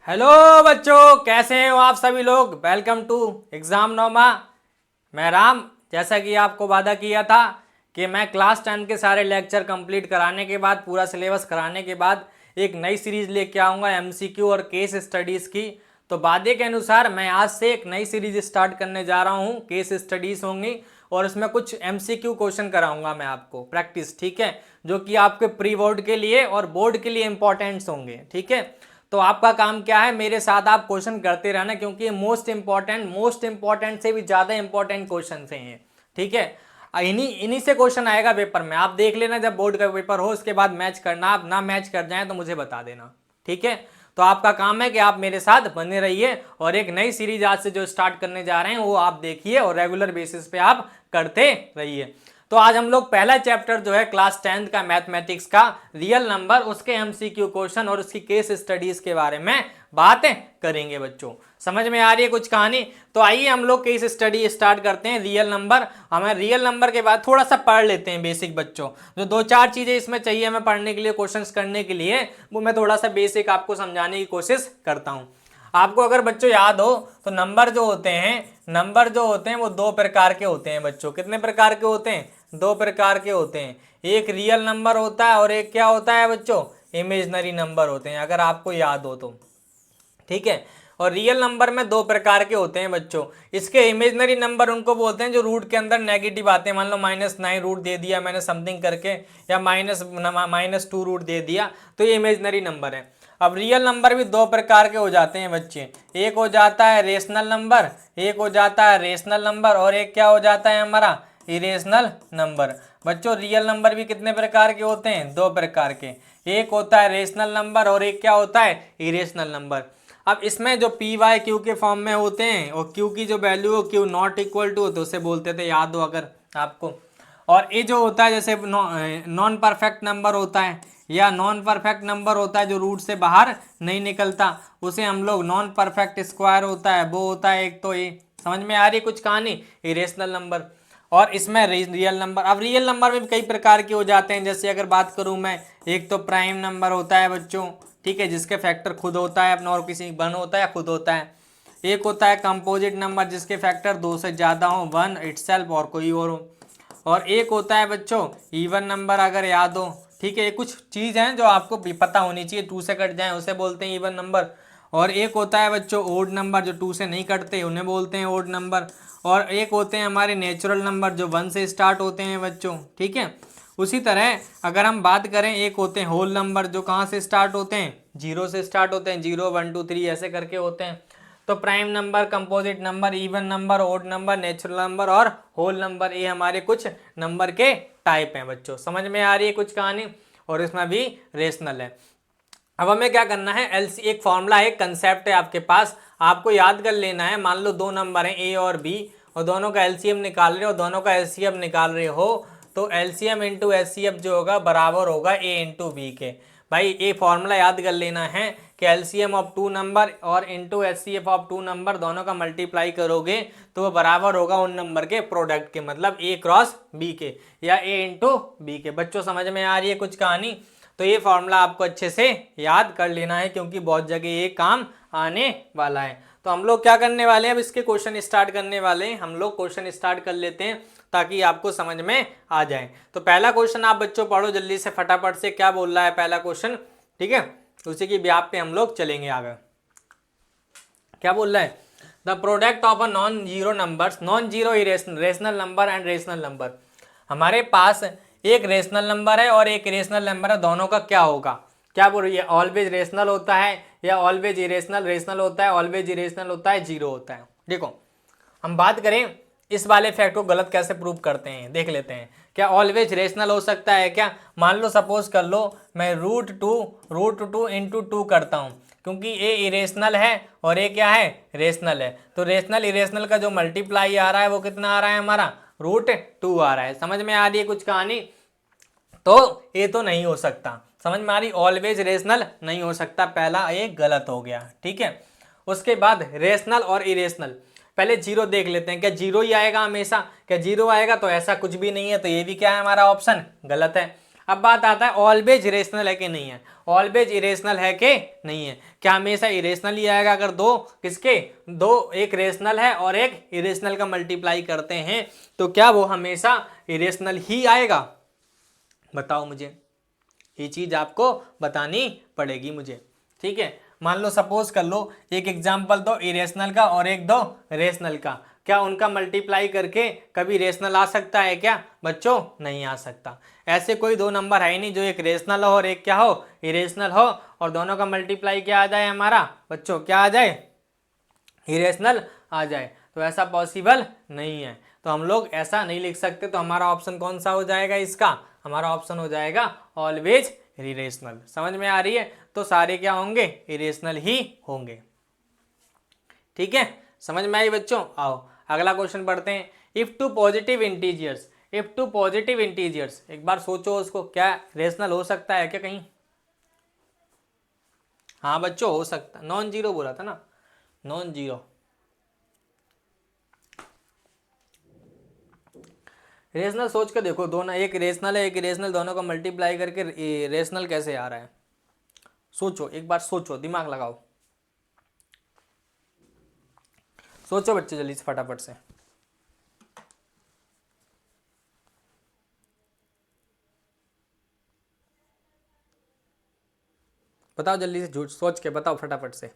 Hello बच्चों, कैसे हो आप सभी लोग। वेलकम टू एग्ज़ाम नौमा। मैं राम। जैसा कि आपको वादा किया था कि मैं क्लास 10 के सारे लेक्चर कंप्लीट कराने के बाद, पूरा सिलेबस कराने के बाद एक नई सीरीज लेके आऊँगा एमसीक्यू और केस स्टडीज़ की। तो वादे के अनुसार मैं आज से एक नई सीरीज स्टार्ट करने जा रहा हूँ। केस स्टडीज़ होंगी और इसमें कुछ एमसीक्यू क्वेश्चन कराऊंगा मैं आपको प्रैक्टिस, ठीक है, जो कि आपके प्री बोर्ड के लिए और बोर्ड के लिए इंपॉर्टेंट्स होंगे, ठीक है। तो आपका काम क्या है, मेरे साथ आप क्वेश्चन करते रहना, क्योंकि ये मोस्ट इंपॉर्टेंट से भी ज़्यादा इंपॉर्टेंट क्वेश्चन हैं ये, ठीक है। इन्हीं इन्हीं से क्वेश्चन आएगा पेपर में। आप देख लेना जब बोर्ड का पेपर हो, उसके बाद मैच करना। आप ना मैच कर जाए तो मुझे बता देना, ठीक है। तो आपका काम है कि आप मेरे साथ बने रहिए और एक नई सीरीज आज से जो स्टार्ट करने जा रहे हैं वो आप देखिए और रेगुलर बेसिस पे आप करते रहिए। तो आज हम लोग पहला चैप्टर जो है क्लास 10 का मैथमेटिक्स का रियल नंबर, उसके एमसीक्यू क्वेश्चन और उसकी केस स्टडीज के बारे में बातें करेंगे बच्चों। समझ में आ रही है कुछ कहानी? तो आइए हम लोग केस स्टडी स्टार्ट करते हैं। रियल नंबर, हमें रियल नंबर के बाद थोड़ा सा पढ़ लेते हैं बेसिक बच्चों। जो दो चार चीजें इसमें चाहिए हमें पढ़ने के लिए, क्वेश्चंस करने के लिए, वो मैं थोड़ा सा बेसिक आपको समझाने की कोशिश करता हूँ। आपको अगर बच्चों याद हो तो नंबर जो होते हैं वो दो प्रकार के होते हैं बच्चों। कितने प्रकार के होते हैं? दो प्रकार के होते हैं। एक रियल नंबर होता है और एक क्या होता है बच्चों? इमेजनरी नंबर होते हैं, अगर आपको याद हो तो, ठीक है। और रियल नंबर में दो प्रकार के होते हैं बच्चों। इसके इमेजनरी नंबर उनको बोलते हैं जो रूट के अंदर नेगेटिव आते हैं। मान लो -9 रूट दे दिया मैंने समथिंग करके, या -2 रूट दे दिया, तो ये इमेजनरी नंबर है। अब रियल नंबर भी दो प्रकार के हो जाते हैं बच्चे। एक हो जाता है रेशनल नंबर, और एक क्या हो जाता है हमारा? Irrational number. बच्चों रियल नंबर भी कितने प्रकार के होते हैं? दो प्रकार के। एक होता है रेशनल नंबर और एक क्या होता है? Irrational number. अब इसमें जो पी वाई क्यू के फॉर्म में होते हैं और क्यू की जो वैल्यू हो क्यू नॉट इक्वल टू, तो उसे बोलते थे, याद हो अगर आपको। और ये जो होता है जैसे नॉन परफेक्ट नंबर होता है या नॉन परफेक्ट नंबर होता है जो रूट से बाहर नहीं निकलता, उसे हम लोग नॉन परफेक्ट स्क्वायर होता है, वो होता है एक। तो ये समझ में आ रही है कुछ कहानी? Irrational number. और इसमें रियल नंबर। अब रियल नंबर में भी कई प्रकार के हो जाते हैं। जैसे अगर बात करूं मैं, एक तो प्राइम नंबर होता है बच्चों, ठीक है, जिसके फैक्टर खुद होता है अपना, और किसी वन होता है या खुद होता है। एक होता है कंपोजिट नंबर, जिसके फैक्टर दो से ज़्यादा हो, वन इटसेल्फ और कोई और हो। और एक होता है बच्चों इवन नंबर, अगर याद हो, ठीक है। ये कुछ चीज़ हैं जो आपको भी पता होनी चाहिए, टू से कट जाए उसे बोलते हैं इवन नंबर। और एक होता है बच्चों ओड नंबर, जो टू से नहीं कटते उन्हें बोलते हैं ओड नंबर। और एक होते हैं हमारे नेचुरल नंबर जो वन से स्टार्ट होते हैं बच्चों, ठीक है। उसी तरह अगर हम बात करें, एक होते हैं होल नंबर जो कहाँ से स्टार्ट होते हैं? जीरो से स्टार्ट होते हैं, 0 1 2 3 ऐसे करके होते हैं। तो prime number, composite number, even number, odd number, natural number और होल नंबर, ये हमारे कुछ नंबर के टाइप हैं बच्चों। समझ में आ रही है कुछ कहानी? और इसमें भी रेशनल है। अब हमें क्या करना है, एलसी एक फॉर्मूला है, एक कंसेप्ट है आपके पास, आपको याद कर लेना है। मान लो दो नंबर हैं ए और बी, और दोनों का एलसीएम निकाल रहे हो, दोनों का एलसीएम निकाल रहे हो, तो एलसीएम इंटू एचसीएफ जो होगा बराबर होगा ए इंटू बी के। भाई ये फॉर्मूला याद कर लेना है कि एलसीएम ऑफ टू नंबर और into HCF of two number दोनों का मल्टीप्लाई करोगे तो वो बराबर होगा उन नंबर के प्रोडक्ट के, मतलब ए क्रॉस बी के या ए इंटू बी के। बच्चों समझ में आ रही है कुछ कहानी? तो ये फॉर्मूला आपको अच्छे से याद कर लेना है, क्योंकि बहुत जगह ये काम आने वाला है। तो हम लोग क्या करने वाले हैं, अब इसके क्वेश्चन स्टार्ट करने वाले हैं। हम लोग क्वेश्चन स्टार्ट कर लेते हैं ताकि आपको समझ में आ जाए। तो पहला क्वेश्चन आप बच्चों पढ़ो जल्दी से फटाफट से, क्या बोल रहा है पहला क्वेश्चन, ठीक है। उसी की ब्याह पे हम लोग चलेंगे आगे। क्या बोल रहा है? The product of a non zero number, non zero rational number and rational number. हमारे पास एक रेशनल नंबर है और एक इरेशनल नंबर है, दोनों का क्या होगा? क्या बोल रही है? ऑलवेज रेशनल होता है या ऑलवेज इरेशनल? रेशनल होता है, ऑलवेज इरेशनल होता है, जीरो होता है। देखो हम बात करें इस वाले फैक्ट को गलत कैसे प्रूव करते हैं, देख लेते हैं। क्या ऑलवेज रेशनल हो सकता है क्या? मान लो सपोज कर लो मैं रूट टू इंटू टू करता हूँ, क्योंकि ये इरेशनल है और ये क्या है? रेशनल है। तो रेशनल इरेशनल का जो मल्टीप्लाई आ रहा है वो कितना आ रहा है हमारा? √2 आ रहा है। समझ में आ रही है कुछ कहानी? तो ये तो नहीं हो सकता। समझ में आ रही? ऑलवेज रेशनल नहीं हो सकता, पहला ये गलत हो गया, ठीक है। उसके बाद रेशनल और इरेशनल, पहले जीरो देख लेते हैं। क्या जीरो ही आएगा हमेशा? क्या जीरो आएगा? तो ऐसा कुछ भी नहीं है, तो ये भी क्या है हमारा ऑप्शन गलत है। अब बात आता है ऑलवेज इरेशनल है कि नहीं है। ऑलवेज इरेशनल है कि नहीं है? क्या हमेशा इरेशनल ही आएगा? अगर दो किसके, दो एक रेशनल है और एक इरेशनल का मल्टीप्लाई करते हैं तो क्या वो हमेशा इरेशनल ही आएगा? बताओ मुझे, ये चीज आपको बतानी पड़ेगी मुझे। ठीक है, मान लो सपोज कर लो एक एग्जांपल दो इरेशनल का और एक दो रेशनल का, क्या उनका मल्टीप्लाई करके कभी रेशनल आ सकता है क्या बच्चों? नहीं आ सकता। ऐसे कोई दो नंबर है ही नहीं जो एक रेशनल हो और एक क्या हो, इरेशनल हो, और दोनों का मल्टीप्लाई क्या आ जाए हमारा बच्चों, क्या आ जाए, इरेशनल आ जाए। तो ऐसा पॉसिबल नहीं है, तो हम लोग ऐसा नहीं लिख सकते। तो हमारा ऑप्शन कौन सा हो जाएगा इसका? हमारा ऑप्शन हो जाएगा ऑलवेज इरेशनल। समझ में आ रही है? तो सारे क्या होंगे, इरेशनल ही होंगे। ठीक है, समझ में आई बच्चों? आओ अगला क्वेश्चन पढ़ते हैं। If two positive integers, if two positive integers, एक बार सोचो उसको, क्या रेशनल हो सकता है क्या कहीं? हाँ बच्चों हो सकता, नॉन जीरो बोला था ना, नॉन जीरो। रेशनल सोच के देखो, दोनों एक रेशनल है एक इरेशनल, दोनों का मल्टीप्लाई करके रेशनल कैसे आ रहा है? सोचो एक बार, सोचो, दिमाग लगाओ, सोचो बच्चे जल्दी से फटाफट से। बताओ जल्दी से, झूठ सोच के बताओ फटाफट से।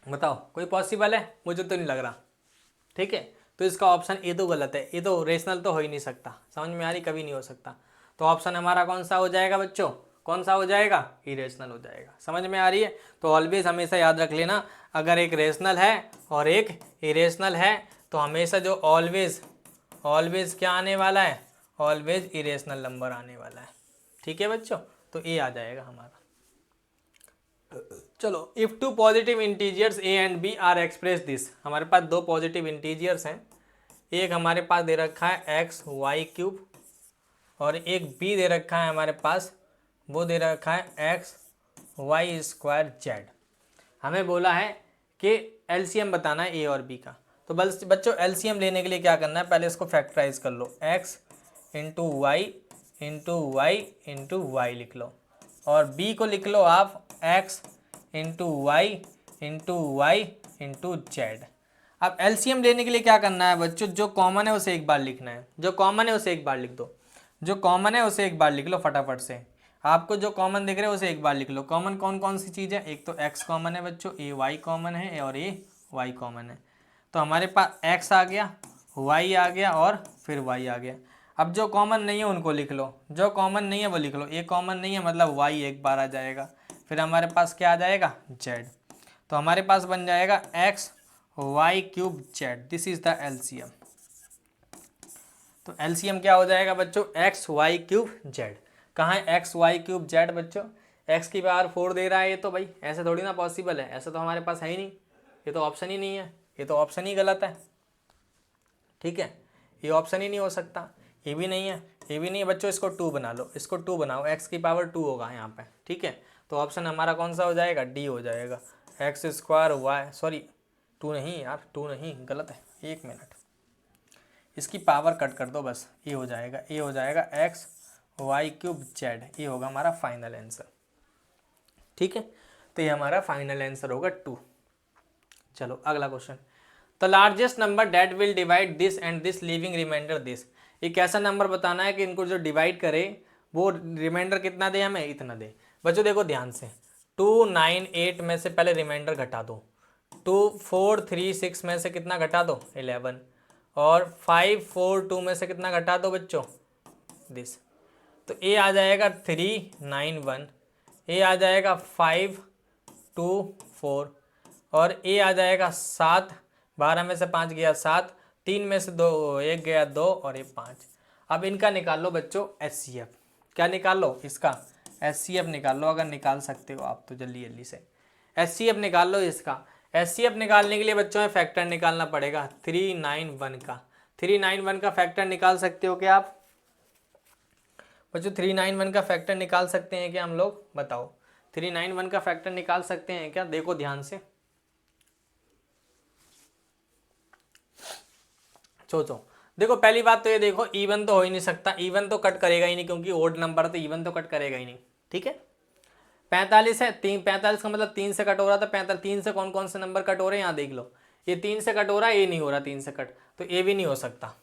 बताओ कोई पॉसिबल है? मुझे तो नहीं लग रहा। ठीक है, तो इसका ऑप्शन ए तो गलत है, ये तो रेशनल तो हो ही नहीं सकता। समझ में आ रही? कभी नहीं हो सकता। तो ऑप्शन हमारा कौन सा हो जाएगा बच्चों? कौन सा हो जाएगा? इरेशनल हो जाएगा। समझ में आ रही है? तो ऑलवेज हमेशा याद रख लेना, अगर एक रेशनल है और एक इरेशनल है तो हमेशा जो ऑलवेज, ऑलवेज क्या आने वाला है? ऑलवेज इरेशनल नंबर आने वाला है। ठीक है बच्चों, तो ए आ जाएगा हमारा। चलो, if two positive integers a and b are express this, हमारे पास दो पॉजिटिव इंटीजर्स हैं, एक हमारे पास दे रखा है एक्स वाई क्यूब और एक बी दे रखा है हमारे पास, वो दे रखा है एक्स वाई स्क्वायर जेड। हमें बोला है कि एलसीएम बताना है ए और बी का। तो बस बच्चों एलसीएम लेने के लिए क्या करना है, पहले इसको फैक्टराइज कर लो, x into y into y लिख लो, और बी को लिख लो आप x into y into z. अब एलसीएम लेने के लिए क्या करना है बच्चों, जो कॉमन है उसे एक बार लिखना है, जो कॉमन है उसे एक बार लिख दो, जो कॉमन है उसे एक बार लिख लो फटाफट से। आपको जो कॉमन दिख रहा है उसे एक बार लिख लो। कॉमन कौन कौन सी चीज़ है? एक तो एक्स कॉमन है बच्चों, ए वाई कॉमन है और ए वाई कॉमन है। तो हमारे पास एक्स आ गया, वाई आ गया और फिर वाई आ गया। अब जो कॉमन नहीं है उनको लिख लो, जो कॉमन नहीं है वो लिख लो। ए कॉमन नहीं है मतलब वाई एक बार आ जाएगा, फिर हमारे पास क्या आ जाएगा? जेड। तो हमारे पास बन जाएगा x y cube z, this is the LCM. तो एलसीएम क्या हो जाएगा बच्चों? X y cube z. कहाँ है एक्स वाई क्यूब जेड बच्चों? एक्स की पावर 4 दे रहा है ये तो, भाई ऐसे थोड़ी ना पॉसिबल है, ऐसा तो हमारे पास है ही नहीं, ये तो ऑप्शन ही नहीं है, ये तो ऑप्शन ही गलत है। ठीक है, ये ऑप्शन ही नहीं हो सकता, ये भी नहीं है, ये भी नहीं है बच्चों। इसको 2 बना लो, इसको 2 बनाओ, एक्स की पावर 2 होगा यहाँ पे। ठीक है, तो ऑप्शन हमारा कौन सा हो जाएगा? डी हो जाएगा, एक्स स्क्वायर वाई, सॉरी 2 नहीं यार, 2 नहीं, गलत है, 1 मिनट, इसकी पावर कट कर दो बस, ये हो जाएगा, ये हो जाएगा एक्स वाई क्यूब जेड, ये होगा हमारा फाइनल आंसर। ठीक है, तो ये हमारा फाइनल आंसर होगा 2। चलो अगला question, the largest number that will divide this and this leaving remainder this. एक ऐसा नंबर बताना है कि इनको जो डिवाइड करे वो रिमाइंडर कितना दे, हमें इतना दे। बच्चों देखो ध्यान से, 2 9 8 में से पहले रिमाइंडर घटा दो, 2 4 3 6 में से कितना घटा दो? 11, और 5 4 2 में से कितना घटा दो बच्चों? दिस। तो ए आ जाएगा 3 9 1, ए आ जाएगा 5 2 4, और ए आ जाएगा 7, 12 में से 5 गया 7, 3 में से 2 1 गया 2 और ये 5। अब इनका निकाल लो बच्चों HCF। क्या निकाल लो? इसका HCF निकाल लो, अगर निकाल सकते हो आप तो जल्दी जल्दी से HCF निकाल लो इसका। HCF निकालने के लिए बच्चों में फैक्टर निकालना पड़ेगा 391 का। 391 का फैक्टर निकाल सकते हो क्या आप बच्चों? 391 का फैक्टर निकाल सकते हैं क्या हम लोग? बताओ 391 का फैक्टर निकाल सकते हैं क्या? देखो ध्यान से सोचो। देखो पहली बात तो ये देखो, इवन तो हो ही नहीं सकता, इवन तो कट करेगा ही नहीं क्योंकि ओड नंबर तो इवन तो कट करेगा ही नहीं। ठीक है, 45 है, 45 का मतलब 3 से कट हो रहा था। 45 3 से कौन कौन से नंबर कट हो रहे हैं यहाँ देख लो। ये 3 से कट हो रहा है, ये नहीं हो रहा 3 से कट, तो ये भी नहीं हो सकता।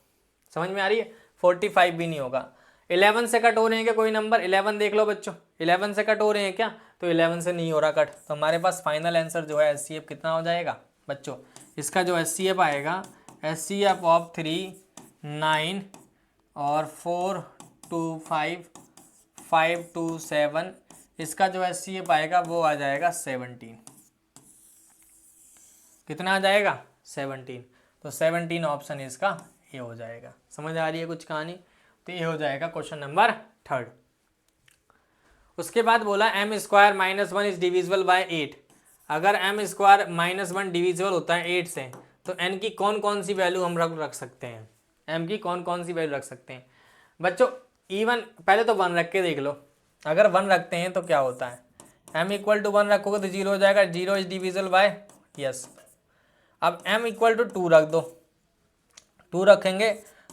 समझ में आ रही है? 45 भी नहीं होगा। 11 से कट हो रहे हैं क्या कोई नंबर? 11 देख लो बच्चों, 11 से कट हो रहे हैं क्या? तो 11 से नहीं हो रहा कट, तो हमारे पास फाइनल आंसर जो है HCF कितना हो जाएगा बच्चों? इसका जो HCF आएगा, HCF ऑफ 3 9 और 4 2 5 5 2 7, इसका जो HCF आएगा वो आ जाएगा 17। कितना आ जाएगा? 17। तो 17 ऑप्शन इसका ये हो जाएगा। समझ आ रही है कुछ कहानी? तो ये हो जाएगा क्वेश्चन नंबर 3। उसके बाद बोला m square minus 1 is divisible by 8। अगर m स्क्वायर माइनस 1 डिविजिबल होता है 8 से, तो n की कौन कौन सी वैल्यू हम रख सकते हैं? m की कौन कौन सी वैल्यू रख सकते हैं बच्चों? इवन पहले तो 1 रख के देख लो। अगर 1 रखते हैं तो क्या होता है? m इक्वल टू 1 रखोगे तो 0 हो जाएगा, 0 इज डिविजिबल बाय यस। अब m इक्वल टू 2 रख दो, 2 रखेंगे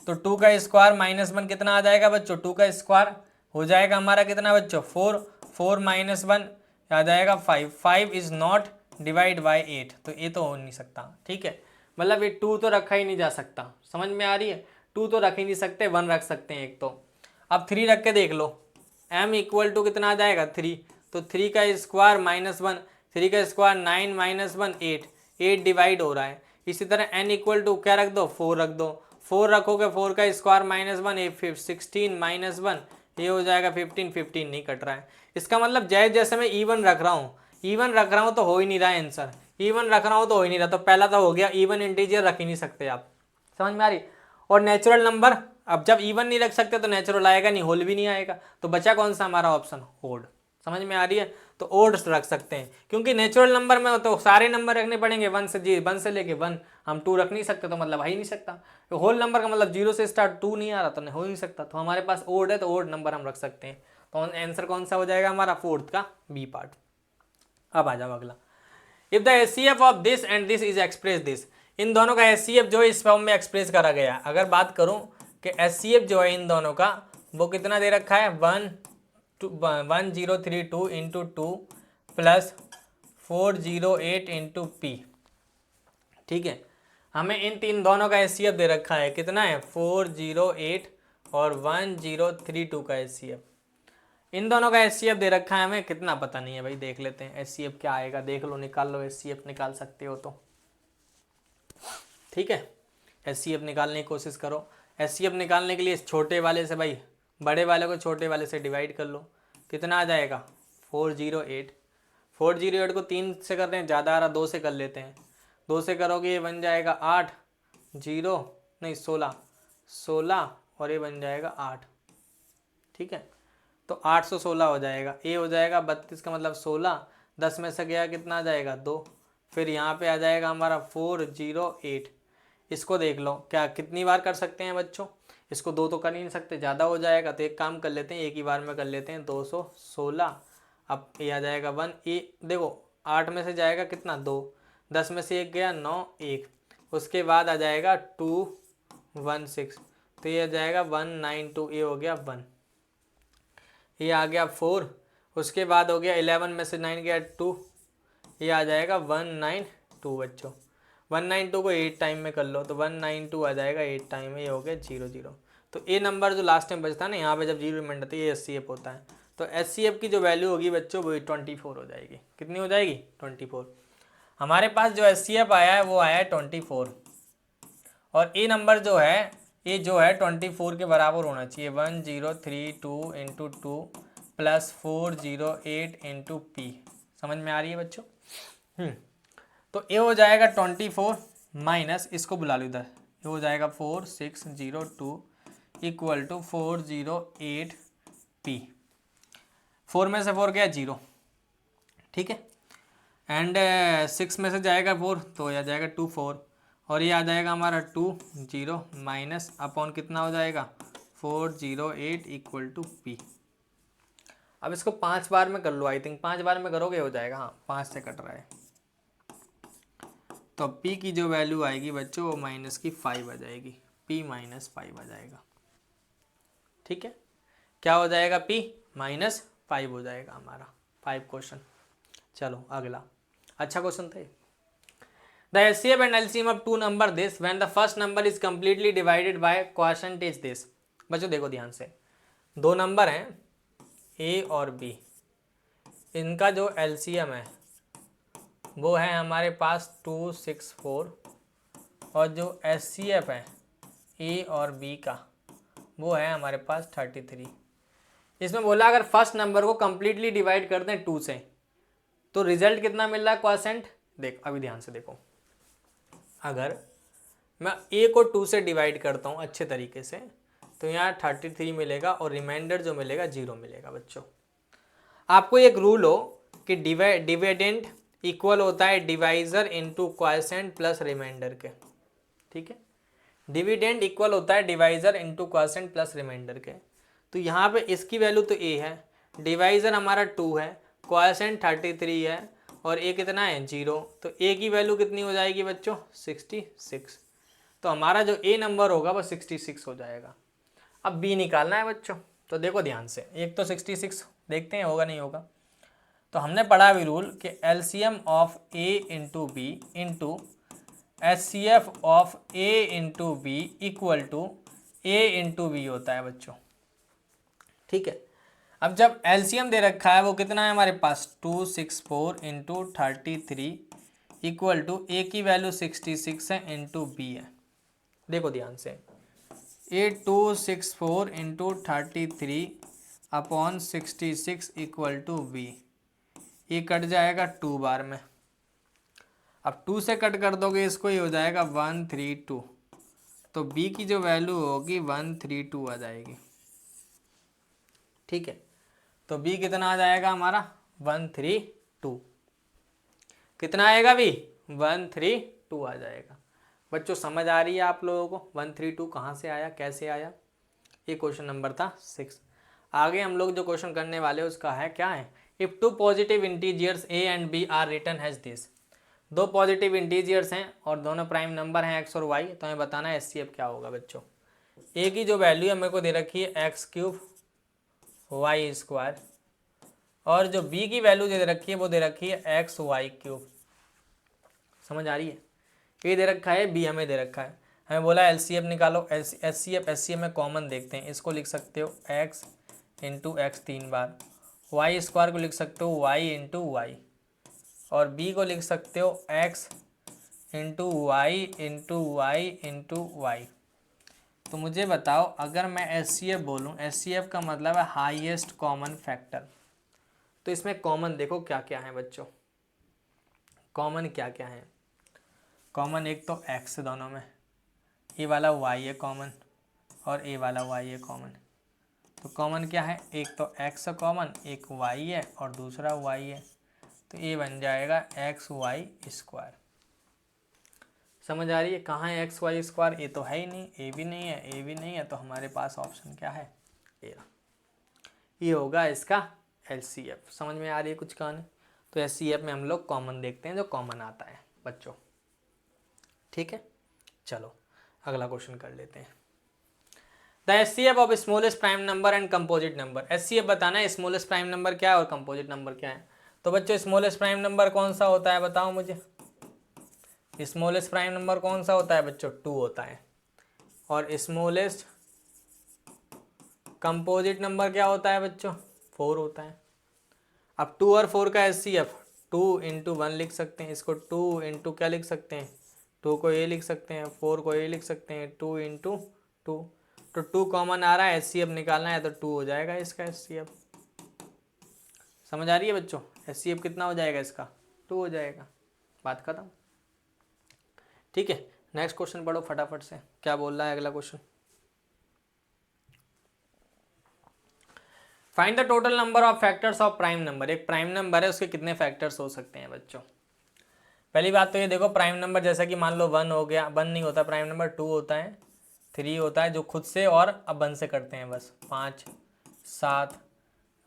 तो 2 का स्क्वायर माइनस 1 कितना आ जाएगा बच्चों? 2 का स्क्वायर हो जाएगा हमारा कितना बच्चों? 4। 4 माइनस 1 आ जाएगा 5। 5 इज नॉट डिवाइड बाय 8, तो ये तो हो नहीं सकता। ठीक है, मतलब ये 2 तो रखा ही नहीं जा सकता। समझ में आ रही है? 2 तो रख ही नहीं सकते, 1 रख सकते हैं एक तो। अब 3 रख के देख लो, m इक्वल टू कितना आ जाएगा? 3। तो 3 का स्क्वायर माइनस 1, 3 का स्क्वायर 9 माइनस 1 8, 8 डिवाइड हो रहा है। इसी तरह n इक्वल टू क्या रख दो? 4 रख दो। 4 रखोगे, 4 का स्क्वायर माइनस 1 16 माइनस 1, ये हो जाएगा 15। 15 नहीं कट रहा है। इसका मतलब जैसे मैं इवन रख रहा हूँ, इवन रख रहा हूँ तो हो ही नहीं रहा है आंसर। इवन रख रहा हूँ तो हो ही नहीं रहा, तो पहला तो हो गया, इवन इंटीजर रख ही नहीं सकते आप। समझ में आ रही? और नेचुरल नंबर, अब जब इवन नहीं रख सकते तो नेचुरल आएगा नहीं, होल भी नहीं आएगा, तो बचा कौन सा हमारा ऑप्शन? ओड। समझ में आ रही है? तो ओड रख सकते हैं, क्योंकि नेचुरल नंबर में तो सारे नंबर रखने पड़ेंगे 1 से लेके 1। हम 2 रख नहीं सकते, तो मतलब आ ही नहीं सकता। तो होल नंबर का मतलब 0 से स्टार्ट 2 नहीं आ रहा तो नहीं हो नहीं सकता। तो हमारे पास ओड है, तो ओड नंबर हम रख सकते हैं। तो आंसर कौन सा हो जाएगा हमारा? 4th का बी पार्ट। अब आ जाओ अगला। If the HCF of this and this is express this, इन दोनों का HCF जो है इस फॉर्म में एक्सप्रेस करा गया। अगर बात करूं कि HCF जो है इन दोनों का वो कितना दे रखा है? 1032 इंटू 2 प्लस 408 इंटू पी। ठीक है, हमें इन तीन दोनों का HCF दे रखा है, कितना है? 408 और 1032 का HCF। इन दोनों का HCF दे रखा है हमें, कितना पता नहीं है भाई, देख लेते हैं HCF क्या आएगा। देख लो, निकाल लो, HCF निकाल सकते हो तो। ठीक है, HCF निकालने की कोशिश करो। HCF निकालने के लिए छोटे वाले से भाई बड़े वाले को छोटे वाले से डिवाइड कर लो, कितना आ जाएगा? 408। 408 को 3 से कर रहे हैं, ज़्यादा आ रहा, 2 से कर लेते हैं। 2 से करोगे ये बन जाएगा 8 0 नहीं 16 और ये बन जाएगा 8। ठीक है, तो 816 हो जाएगा। ए हो जाएगा 32 का मतलब 16, 10 में से गया कितना आ जाएगा? 2। फिर यहाँ पे आ जाएगा हमारा 408। इसको देख लो, क्या कितनी बार कर सकते हैं बच्चों? इसको 2 तो कर ही नहीं सकते, ज़्यादा हो जाएगा। तो एक काम कर लेते हैं, एक ही बार में कर लेते हैं, 216। अब ये आ जाएगा 1। ए देखो 8 में से जाएगा कितना? 2। 10 में से 1 गया 9 1। उसके बाद आ जाएगा 216, तो ये आ जाएगा 192। ये हो गया 1, ये आ गया 4। उसके बाद हो गया 11 में से 9 गया 2, ये आ जाएगा 192 बच्चों। 192 को 8 टाइम में कर लो तो 192 आ जाएगा 8 टाइम में, ये हो गया 0 0। तो ये नंबर जो लास्ट टाइम बचता है ना, यहाँ पे जब 0 रिमाइंडर आता है, ये HCF होता है। तो HCF की जो वैल्यू होगी बच्चों वो 24 हो जाएगी। कितनी हो जाएगी? 24। हमारे पास जो HCF आया है वो आया है 24, और ये नंबर जो है ये जो है 24 के बराबर होना चाहिए। 1032 इंटू 2 प्लस 408 इंटू पी। समझ में आ रही है बच्चों? तो ये हो जाएगा 24 माइनस, इसको बुला लो इधर, ये हो जाएगा 4602 इक्वल टू 408p। 4 में से 4 गया 0, ठीक है, एंड 6 में से जाएगा 4 तो आ जाएगा 2 4, और ये आ जाएगा हमारा 2 0 माइनस अपॉन कितना हो जाएगा 408 इक्वल टू p। अब इसको 5 बार में कर लो, आई थिंक 5 बार में करोगे हो जाएगा, हाँ 5 से कट रहा है, तो p की जो वैल्यू आएगी बच्चों वो माइनस की 5 आ जाएगी, p माइनस 5 आ जाएगा, ठीक है, क्या हो जाएगा p माइनस 5 हो जाएगा हमारा 5 क्वेश्चन। चलो अगला, अच्छा क्वेश्चन था ये। The HCF and LCM of two number this when the first number is completely divided by quotient is this। बच्चों देखो ध्यान से, दो नंबर हैं A और B, इनका जो LCM है वो है हमारे पास 264, और जो HCF है A और B का वो है हमारे पास 33। इसमें बोला अगर फर्स्ट नंबर को कंप्लीटली डिवाइड कर दें 2 से तो रिजल्ट कितना मिल रहा है क्वोशेंट। देख अभी ध्यान से देखो, अगर मैं A को 2 से डिवाइड करता हूँ अच्छे तरीके से तो यहाँ 33 मिलेगा और रिमाइंडर जो मिलेगा 0 मिलेगा। बच्चों आपको एक रूल हो कि डिविडेंड इक्वल होता है divisor into quotient plus remainder के, ठीक है, डिविडेंड इक्वल होता है divisor into quotient plus remainder के। तो यहाँ पे इसकी वैल्यू तो A है, डिवाइजर हमारा 2 है, क्वोशेंट 33 है और A कितना है 0, तो A की वैल्यू कितनी हो जाएगी बच्चों 66। तो हमारा जो A नंबर होगा वो 66 हो जाएगा। अब B निकालना है बच्चों, तो देखो ध्यान से, एक तो 66 देखते हैं होगा नहीं होगा। तो हमने पढ़ा भी रूल कि LCM of A into b into HCF of A into b equal to A into b होता है बच्चों, ठीक है। अब जब LCM दे रखा है वो कितना है हमारे पास 264 इंटू 33 इक्वल टू A की वैल्यू 66 है इंटू बी है। देखो ध्यान से, A 264 into 33 upon 66 equal to b, ये कट जाएगा 2 बार में। अब 2 से कट कर दोगे इसको, ये हो जाएगा 132, तो b की जो वैल्यू होगी 132 आ जाएगी, ठीक है। तो b कितना आ जाएगा हमारा 132, कितना आएगा b 132 आ जाएगा। बच्चों समझ आ रही है आप लोगों को 132 कहाँ से आया कैसे आया। ये क्वेश्चन नंबर था 6। आगे हम लोग जो क्वेश्चन करने वाले उसका है क्या है, if two positive integers a and b are written has this. दो पॉजिटिव इंटीजर्स हैं और दोनों प्राइम नंबर हैं x और y, तो हमें बताना है HCF क्या होगा। बच्चों a की जो वैल्यू है मेरे को दे रखी है x³ y², और जो b की वैल्यू दे रखी है वो दे रखी है xy³। समझ आ रही है, ये दे रखा है, b हमें दे रखा है, हमें बोला LCF निकालो। HCF में कॉमन देखते हैं, इसको लिख सकते हो x इंटू एक्स 3 बार, y² को लिख सकते हो y इंटू वाई, और b को लिख सकते हो x into y into y into y. तो मुझे बताओ अगर मैं HCF बोलूँ, HCF का मतलब है हाईएस्ट कॉमन फैक्टर, तो इसमें कॉमन देखो क्या क्या है बच्चों, कॉमन क्या क्या है। कॉमन एक तो x दोनों में, ये वाला y है कॉमन और ये वाला y है कॉमन। तो कॉमन क्या है, एक तो x कॉमन, एक y है और दूसरा y है, तो ये बन जाएगा xy²। समझ आ रही है, कहाँ है xy², ये तो है ही नहीं, a भी नहीं है, a भी नहीं है, तो हमारे पास ऑप्शन क्या है ये होगा इसका LCF। समझ में आ रही है कुछ कहानी। तो HCF में हम लोग कॉमन देखते हैं, जो कॉमन आता है बच्चों, ठीक है। चलो अगला क्वेश्चन कर लेते हैं। The HCF of smallest prime number and composite number. HCF बताना है स्मॉलेस्ट प्राइम नंबर क्या है और कंपोजिट नंबर क्या है। तो बच्चों स्मॉलेस्ट प्राइम नंबर कौन सा होता है बताओ मुझे, स्मॉलेस्ट प्राइम नंबर कौन सा होता है बच्चों 2 होता है, और स्मॉलेस्ट कंपोजिट नंबर क्या होता है बच्चों 4 होता है। अब 2 और 4 का HCF 2 इंटू 1 लिख सकते हैं, इसको 2 इंटू क्या लिख सकते हैं, 2 को ये लिख सकते हैं, 4 को ये लिख सकते हैं, 2 इंटू 2, तो 2 कॉमन आ रहा है, HCF निकालना है तो 2 हो जाएगा इसका HCF। समझ आ रही है बच्चों, HCF कितना हो जाएगा इसका 2 हो जाएगा, बात खत्म, ठीक है। नेक्स्ट क्वेश्चन पढ़ो फटाफट से, क्या बोल रहा है अगला question. Find the total number of factors of prime number. एक प्राइम नंबर है, उसके कितने फैक्टर्स हो सकते हैं बच्चों। पहली बात तो ये देखो, प्राइम नंबर जैसा कि मान लो 1 हो गया, 1 नहीं होता प्राइम नंबर, 2 होता है, 3 होता है जो खुद से और अब 1 से करते हैं बस, 5, 7,